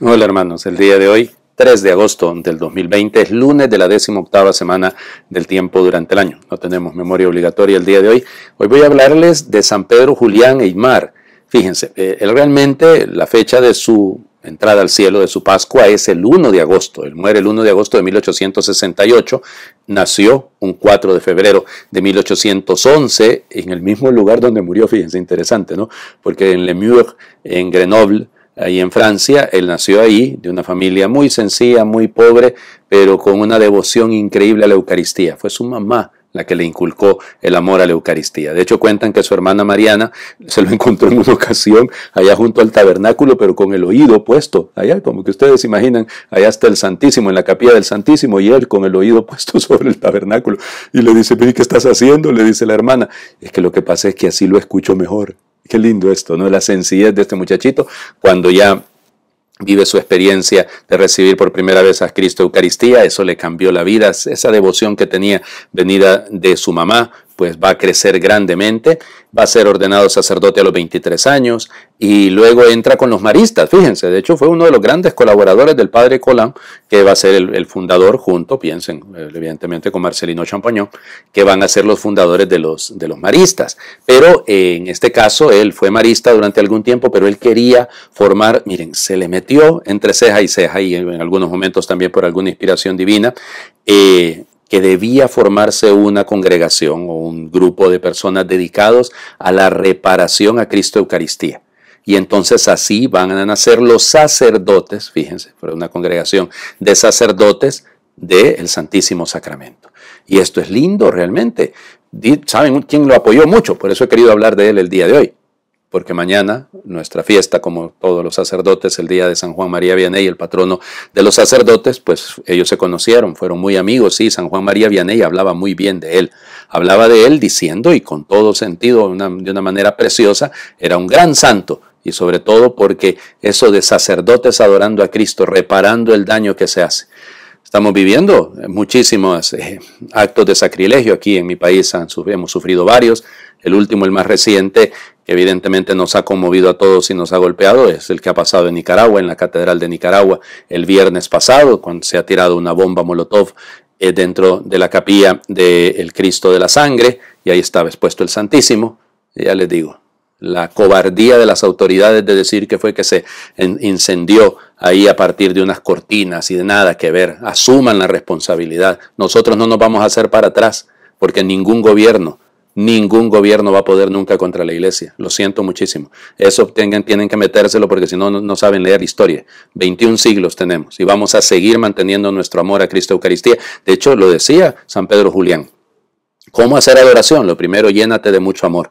Hola hermanos, el día de hoy, 3 de agosto del 2020, es lunes de la 18ª semana del tiempo durante el año. No tenemos memoria obligatoria el día de hoy. Hoy voy a hablarles de San Pedro Julián Aymar. Fíjense, él realmente, la fecha de su entrada al cielo, de su Pascua, es el 1 de agosto. Él muere el 1 de agosto de 1868, nació un 4 de febrero de 1811 en el mismo lugar donde murió. Fíjense, interesante, ¿no? Porque en Lemur, en Grenoble, ahí en Francia, él nació ahí, de una familia muy sencilla, muy pobre, pero con una devoción increíble a la Eucaristía. Fue su mamá la que le inculcó el amor a la Eucaristía. De hecho, cuentan que su hermana Mariana se lo encontró en una ocasión allá junto al tabernáculo, pero con el oído puesto, allá como que ustedes imaginan, allá está el Santísimo, en la capilla del Santísimo, y él con el oído puesto sobre el tabernáculo. Y le dice, ¿qué estás haciendo? Le dice la hermana. Es que lo que pasa es que así lo escucho mejor. Qué lindo esto, ¿no? La sencillez de este muchachito cuando ya vive su experiencia de recibir por primera vez a Cristo Eucaristía. Eso le cambió la vida. Esa devoción que tenía venida de su mamá, pues va a crecer grandemente. Va a ser ordenado sacerdote a los 23 años y luego entra con los maristas. Fíjense, de hecho fue uno de los grandes colaboradores del padre Colán, que va a ser el fundador junto, piensen, evidentemente con Marcelino Champagnón, que van a ser los fundadores de los maristas. Pero en este caso él fue marista durante algún tiempo, pero él quería formar, miren, se le metió entre ceja y en algunos momentos también por alguna inspiración divina, que debía formarse una congregación o un grupo de personas dedicados a la reparación a Cristo Eucaristía. Y entonces así van a nacer los sacerdotes, fíjense, fue una congregación de sacerdotes del Santísimo Sacramento. Y esto es lindo realmente. ¿Saben quién lo apoyó mucho? Por eso he querido hablar de él el día de hoy. Porque mañana, nuestra fiesta, como todos los sacerdotes, el día de San Juan María Vianney, el patrono de los sacerdotes, pues ellos se conocieron, fueron muy amigos. Sí, San Juan María Vianney hablaba muy bien de él. Hablaba de él diciendo, y con todo sentido, de una manera preciosa, era un gran santo. Y sobre todo porque eso de sacerdotes adorando a Cristo, reparando el daño que se hace. Estamos viviendo muchísimos actos de sacrilegio aquí en mi país, hemos sufrido varios. El último, el más reciente, que evidentemente nos ha conmovido a todos y nos ha golpeado, es el que ha pasado en Nicaragua, en la Catedral de Nicaragua, el viernes pasado, cuando se ha tirado una bomba Molotov dentro de la capilla del Cristo de la Sangre, y ahí estaba expuesto el Santísimo. Y ya les digo, la cobardía de las autoridades de decir que fue que se incendió ahí a partir de unas cortinas y de nada que ver. Asuman la responsabilidad. Nosotros no nos vamos a hacer para atrás, porque ningún gobierno va a poder nunca contra la iglesia. Lo siento muchísimo. Eso tienen que metérselo porque si no, no saben leer historia. 21 siglos tenemos y vamos a seguir manteniendo nuestro amor a Cristo Eucaristía. De hecho, lo decía San Pedro Julián. ¿Cómo hacer adoración? Lo primero, llénate de mucho amor.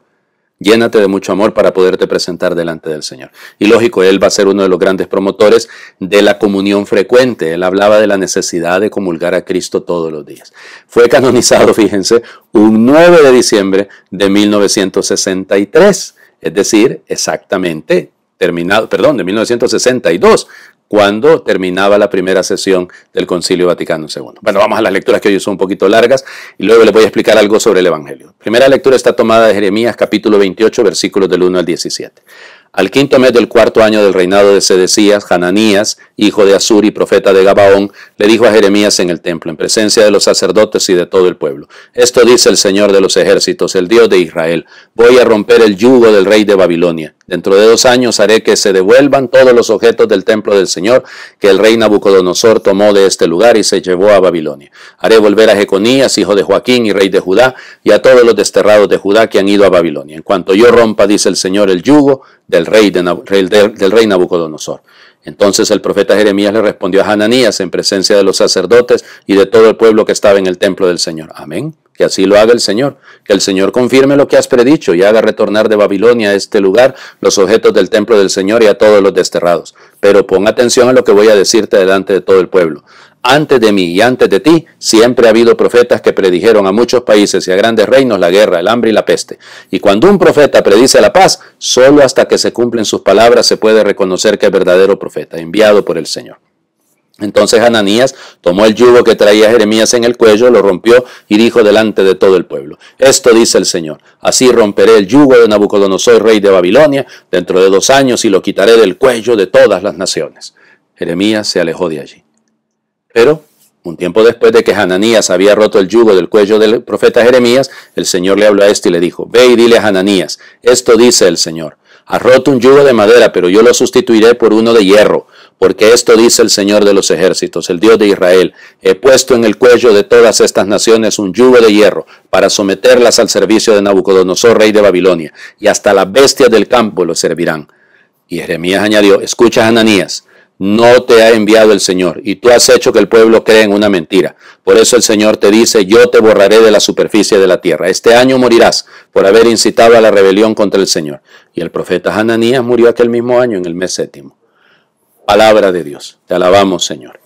Llénate de mucho amor para poderte presentar delante del Señor. Y lógico, él va a ser uno de los grandes promotores de la comunión frecuente. Él hablaba de la necesidad de comulgar a Cristo todos los días. Fue canonizado, fíjense, un 9 de diciembre de 1963. Es decir, exactamente de 1962. Cuando terminaba la primera sesión del Concilio Vaticano II. Bueno, vamos a las lecturas que hoy son un poquito largas y luego les voy a explicar algo sobre el Evangelio. Primera lectura está tomada de Jeremías capítulo 28, versículos del 1 al 17. Al quinto mes del cuarto año del reinado de Sedecías, Hananías, hijo de Azur y profeta de Gabaón, le dijo a Jeremías en el templo, en presencia de los sacerdotes y de todo el pueblo: esto dice el Señor de los ejércitos, el Dios de Israel: voy a romper el yugo del rey de Babilonia. Dentro de 2 años haré que se devuelvan todos los objetos del templo del Señor que el rey Nabucodonosor tomó de este lugar y se llevó a Babilonia. Haré volver a Jeconías, hijo de Joaquín y rey de Judá, y a todos los desterrados de Judá que han ido a Babilonia. En cuanto yo rompa, dice el Señor, el yugo del rey Nabucodonosor. Entonces el profeta Jeremías le respondió a Hananías en presencia de los sacerdotes y de todo el pueblo que estaba en el templo del Señor: amén. Que así lo haga el Señor, que el Señor confirme lo que has predicho y haga retornar de Babilonia a este lugar los objetos del templo del Señor y a todos los desterrados. Pero pon atención a lo que voy a decirte delante de todo el pueblo. Antes de mí y antes de ti siempre ha habido profetas que predijeron a muchos países y a grandes reinos la guerra, el hambre y la peste. Y cuando un profeta predice la paz, solo hasta que se cumplen sus palabras se puede reconocer que es verdadero profeta, enviado por el Señor. Entonces Hananías tomó el yugo que traía Jeremías en el cuello, lo rompió y dijo delante de todo el pueblo: esto dice el Señor: así romperé el yugo de Nabucodonosor, rey de Babilonia, dentro de 2 años, y lo quitaré del cuello de todas las naciones. Jeremías se alejó de allí. Pero un tiempo después de que Hananías había roto el yugo del cuello del profeta Jeremías, el Señor le habló a este y le dijo: ve y dile a Hananías, esto dice el Señor, has roto un yugo de madera, pero yo lo sustituiré por uno de hierro, porque esto dice el Señor de los ejércitos, el Dios de Israel, he puesto en el cuello de todas estas naciones un yugo de hierro, para someterlas al servicio de Nabucodonosor, rey de Babilonia, y hasta las bestias del campo lo servirán. Y Jeremías añadió: escucha, Hananías, no te ha enviado el Señor, y tú has hecho que el pueblo crea en una mentira. Por eso el Señor te dice: yo te borraré de la superficie de la tierra. Este año morirás por haber incitado a la rebelión contra el Señor. Y el profeta Hananías murió aquel mismo año, en el mes 7. Palabra de Dios. Te alabamos, Señor.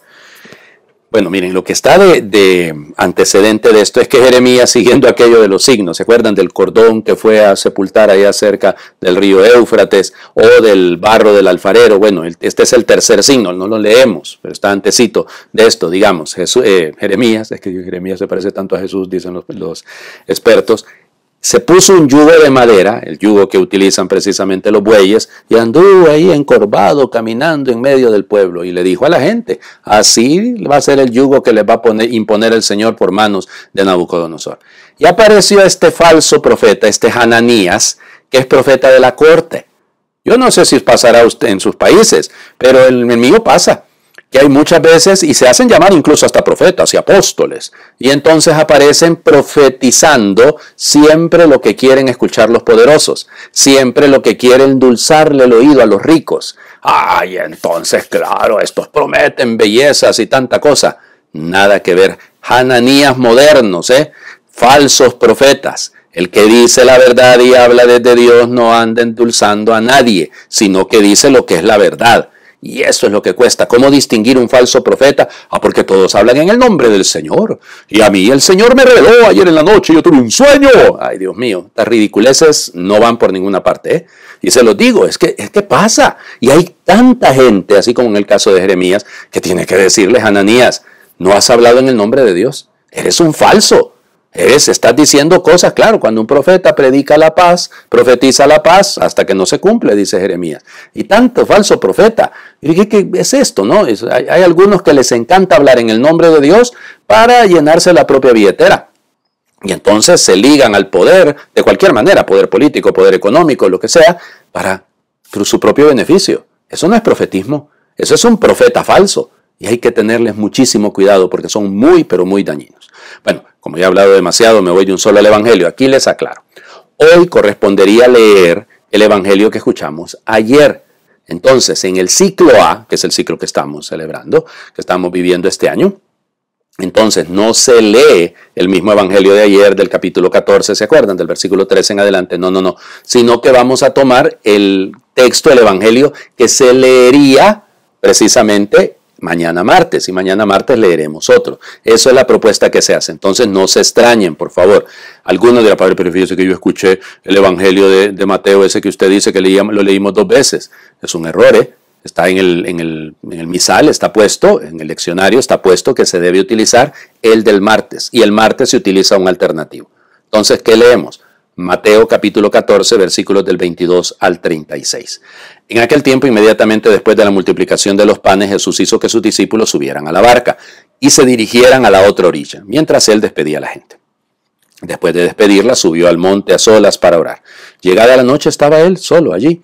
Bueno, miren, lo que está de antecedente de esto es que Jeremías, siguiendo aquello de los signos, ¿se acuerdan del cordón que fue a sepultar allá cerca del río Éufrates, o del barro del alfarero? Bueno, este es el tercer signo, no lo leemos, pero está antecito de esto, digamos. Jeremías, es que Jeremías se parece tanto a Jesús, dicen los expertos. Se puso un yugo de madera, el yugo que utilizan precisamente los bueyes, y anduvo ahí encorvado, caminando en medio del pueblo, y le dijo a la gente: así va a ser el yugo que les va a imponer el Señor por manos de Nabucodonosor. Y apareció este falso profeta, este Hananías, que es profeta de la corte. Yo no sé si pasará usted en sus países, pero en el mío pasa, que hay muchas veces, y se hacen llamar incluso hasta profetas y apóstoles, y entonces aparecen profetizando siempre lo que quieren escuchar los poderosos, siempre lo que quieren endulzarle el oído a los ricos. Ay, entonces claro, estos prometen bellezas y tanta cosa. Nada que ver. Hananías modernos, falsos profetas. El que dice la verdad y habla desde Dios no anda endulzando a nadie, sino que dice lo que es la verdad. Y eso es lo que cuesta. ¿Cómo distinguir un falso profeta? Porque todos hablan en el nombre del Señor. Y a mí el Señor me reveló ayer en la noche, yo tuve un sueño. Ay, Dios mío, estas ridiculeces no van por ninguna parte. Y se los digo, es que pasa. Y hay tanta gente, así como en el caso de Jeremías, que tiene que decirle: Hananías, no has hablado en el nombre de Dios. Eres un falso. Estás diciendo cosas, claro, cuando un profeta predica la paz, profetiza la paz hasta que no se cumple, dice Jeremías. Y tanto falso profeta. ¿Y qué es esto, no? Hay algunos que les encanta hablar en el nombre de Dios para llenarse la propia billetera. Y entonces se ligan al poder de cualquier manera, poder político, poder económico, lo que sea, para su propio beneficio. Eso no es profetismo, eso es un profeta falso. Y hay que tenerles muchísimo cuidado porque son muy, pero muy dañinos. Bueno, como ya he hablado demasiado, me voy de un solo al Evangelio. Aquí les aclaro. Hoy correspondería leer el Evangelio que escuchamos ayer. Entonces, en el ciclo A, que es el ciclo que estamos celebrando, que estamos viviendo este año, entonces no se lee el mismo Evangelio de ayer del capítulo 14, ¿se acuerdan? Del versículo 13 en adelante. No. Sino que vamos a tomar el texto del Evangelio que se leería precisamente mañana martes, y mañana martes leeremos otro. Eso es la propuesta que se hace. Entonces no se extrañen, por favor. Algunos dirán: padre, pero fíjese que yo escuché el Evangelio de Mateo, ese que usted dice que lo leímos 2 veces. Es un error, Está en el misal, está puesto, en el leccionario está puesto que se debe utilizar el del martes, y el martes se utiliza un alternativo. Entonces, ¿qué leemos? Mateo capítulo 14, versículos del 22 al 36. En aquel tiempo, inmediatamente después de la multiplicación de los panes, Jesús hizo que sus discípulos subieran a la barca y se dirigieran a la otra orilla, mientras él despedía a la gente. Después de despedirla, subió al monte a solas para orar. Llegada la noche, estaba él solo allí.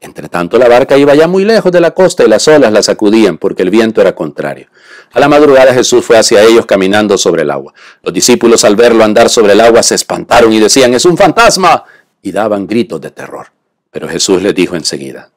Entre tanto, la barca iba ya muy lejos de la costa y las olas la sacudían porque el viento era contrario. A la madrugada Jesús fue hacia ellos caminando sobre el agua. Los discípulos, al verlo andar sobre el agua, se espantaron y decían: ¡es un fantasma! Y daban gritos de terror. Pero Jesús les dijo enseguida: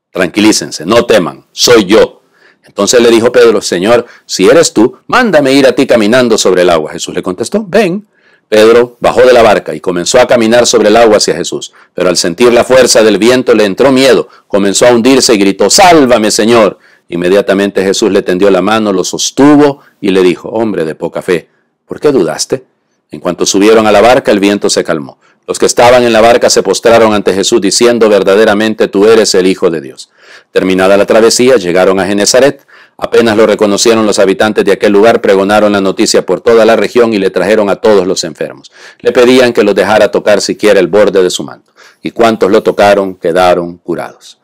tranquilícense, no teman, soy yo. Entonces le dijo Pedro: Señor, si eres tú, mándame ir a ti caminando sobre el agua. Jesús le contestó: ven. Pedro bajó de la barca y comenzó a caminar sobre el agua hacia Jesús. Pero al sentir la fuerza del viento le entró miedo, comenzó a hundirse y gritó: ¡sálvame, Señor! Inmediatamente Jesús le tendió la mano, lo sostuvo y le dijo: hombre de poca fe, ¿por qué dudaste? En cuanto subieron a la barca, el viento se calmó. Los que estaban en la barca se postraron ante Jesús diciendo: verdaderamente tú eres el Hijo de Dios. Terminada la travesía, llegaron a Genezaret. Apenas lo reconocieron los habitantes de aquel lugar, pregonaron la noticia por toda la región y le trajeron a todos los enfermos. Le pedían que los dejara tocar siquiera el borde de su manto. Y cuantos lo tocaron quedaron curados.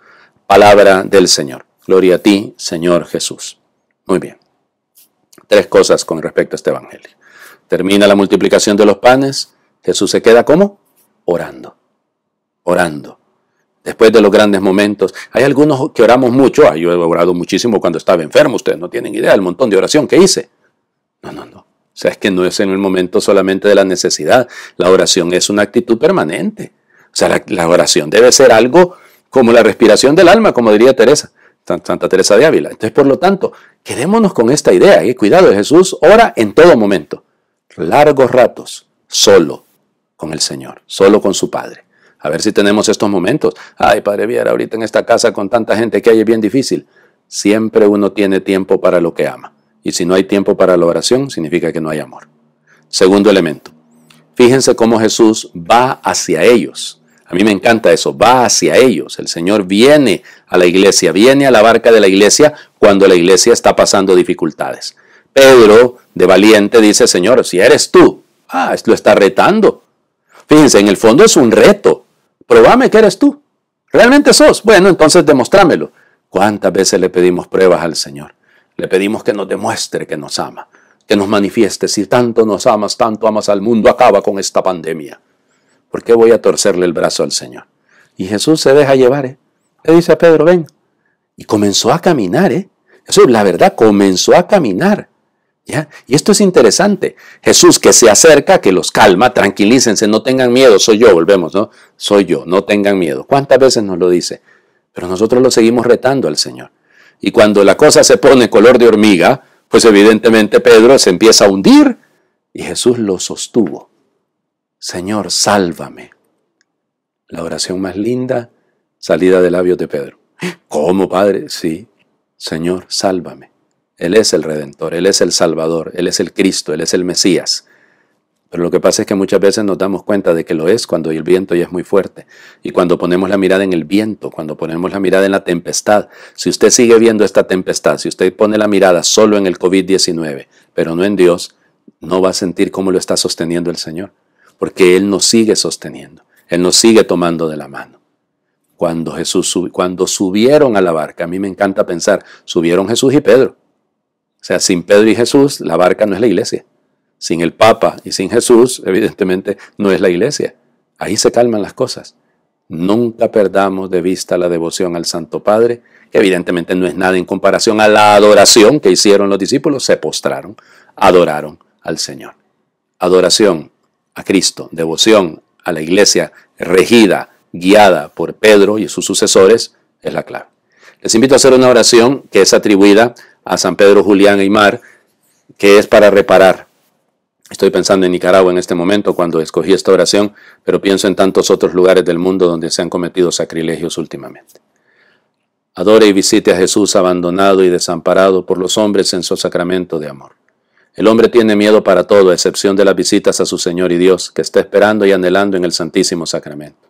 Palabra del Señor. Gloria a ti, Señor Jesús. Muy bien. 3 cosas con respecto a este evangelio. Termina la multiplicación de los panes. Jesús se queda ¿cómo? Orando. Orando. Después de los grandes momentos. Hay algunos que oramos mucho. Yo he orado muchísimo cuando estaba enfermo. Ustedes no tienen idea del montón de oración que hice. No. O sea, es que no es en el momento solamente de la necesidad. La oración es una actitud permanente. O sea, la oración debe ser algo como la respiración del alma, como diría Santa Teresa de Ávila. Entonces, por lo tanto, quedémonos con esta idea. Cuidado, Jesús ora en todo momento. Largos ratos, solo con el Señor, solo con su Padre. A ver si tenemos estos momentos. Ay, Padre Viera, ahorita en esta casa con tanta gente que hay es bien difícil. Siempre uno tiene tiempo para lo que ama. Y si no hay tiempo para la oración, significa que no hay amor. Segundo elemento. Fíjense cómo Jesús va hacia ellos. A mí me encanta eso, va hacia ellos. El Señor viene a la iglesia, viene a la barca de la iglesia cuando la iglesia está pasando dificultades. Pedro, de valiente, dice, Señor, si eres tú, lo está retando. Fíjense, en el fondo es un reto. Probame que eres tú. ¿Realmente sos? Bueno, entonces demostrámelo. ¿Cuántas veces le pedimos pruebas al Señor? Le pedimos que nos demuestre que nos ama, que nos manifieste. Si tanto nos amas, tanto amas al mundo, acaba con esta pandemia. ¿Por qué voy a torcerle el brazo al Señor? Y Jesús se deja llevar, Le dice a Pedro, ven. Y comenzó a caminar, Eso es la verdad, comenzó a caminar. ¿Ya? Y esto es interesante. Jesús que se acerca, que los calma, tranquilícense, no tengan miedo, soy yo, volvemos, ¿no? Soy yo, no tengan miedo. ¿Cuántas veces nos lo dice? Pero nosotros lo seguimos retando al Señor. Y cuando la cosa se pone color de hormiga, pues evidentemente Pedro se empieza a hundir y Jesús lo sostuvo. Señor, sálvame. La oración más linda salida de labios de Pedro. ¿Cómo, Padre? Sí, Señor, sálvame. Él es el Redentor, Él es el Salvador, Él es el Cristo, Él es el Mesías. Pero lo que pasa es que muchas veces nos damos cuenta de que lo es cuando el viento ya es muy fuerte. Y cuando ponemos la mirada en el viento, cuando ponemos la mirada en la tempestad. Si usted sigue viendo esta tempestad, si usted pone la mirada solo en el COVID-19, pero no en Dios, no va a sentir cómo lo está sosteniendo el Señor. Porque Él nos sigue sosteniendo, Él nos sigue tomando de la mano. Cuando subieron a la barca, a mí me encanta pensar, subieron Jesús y Pedro. O sea, sin Pedro y Jesús, la barca no es la iglesia. Sin el Papa y sin Jesús, evidentemente, no es la iglesia. Ahí se calman las cosas. Nunca perdamos de vista la devoción al Santo Padre, que evidentemente no es nada en comparación a la adoración que hicieron los discípulos. Se postraron, adoraron al Señor. Adoración a Cristo, devoción a la iglesia regida, guiada por Pedro y sus sucesores, es la clave. Les invito a hacer una oración que es atribuida a San Pedro Julián Aymar, que es para reparar. Estoy pensando en Nicaragua en este momento cuando escogí esta oración, pero pienso en tantos otros lugares del mundo donde se han cometido sacrilegios últimamente. Adore y visite a Jesús abandonado y desamparado por los hombres en su sacramento de amor. El hombre tiene miedo para todo, a excepción de las visitas a su Señor y Dios, que está esperando y anhelando en el Santísimo Sacramento.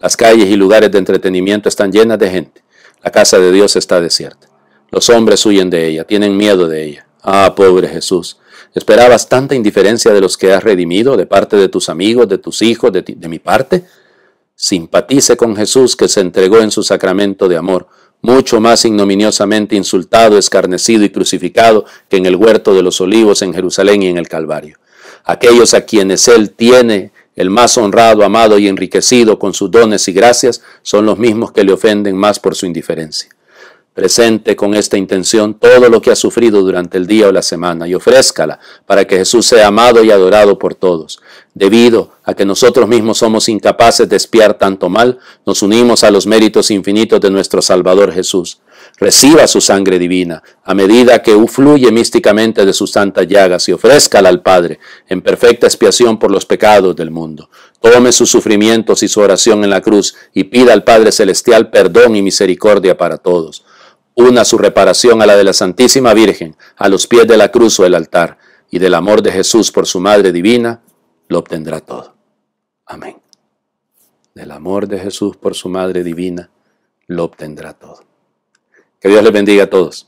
Las calles y lugares de entretenimiento están llenas de gente. La casa de Dios está desierta. Los hombres huyen de ella, tienen miedo de ella. Ah, pobre Jesús, ¿esperabas tanta indiferencia de los que has redimido, de parte de tus amigos, de tus hijos, de mi parte? Simpatice con Jesús que se entregó en su sacramento de amor, mucho más ignominiosamente insultado, escarnecido y crucificado que en el huerto de los olivos en Jerusalén y en el Calvario. Aquellos a quienes Él tiene el más honrado, amado y enriquecido con sus dones y gracias, son los mismos que le ofenden más por su indiferencia. Presente con esta intención todo lo que ha sufrido durante el día o la semana y ofrézcala para que Jesús sea amado y adorado por todos. Debido a que nosotros mismos somos incapaces de expiar tanto mal, nos unimos a los méritos infinitos de nuestro Salvador Jesús. Reciba su sangre divina a medida que fluye místicamente de sus santas llagas y ofrézcala al Padre en perfecta expiación por los pecados del mundo. Tome sus sufrimientos y su oración en la cruz y pida al Padre Celestial perdón y misericordia para todos. Una su reparación a la de la Santísima Virgen, a los pies de la cruz o el altar, y del amor de Jesús por su Madre Divina, lo obtendrá todo. Amén. Del amor de Jesús por su Madre Divina, lo obtendrá todo. Que Dios les bendiga a todos.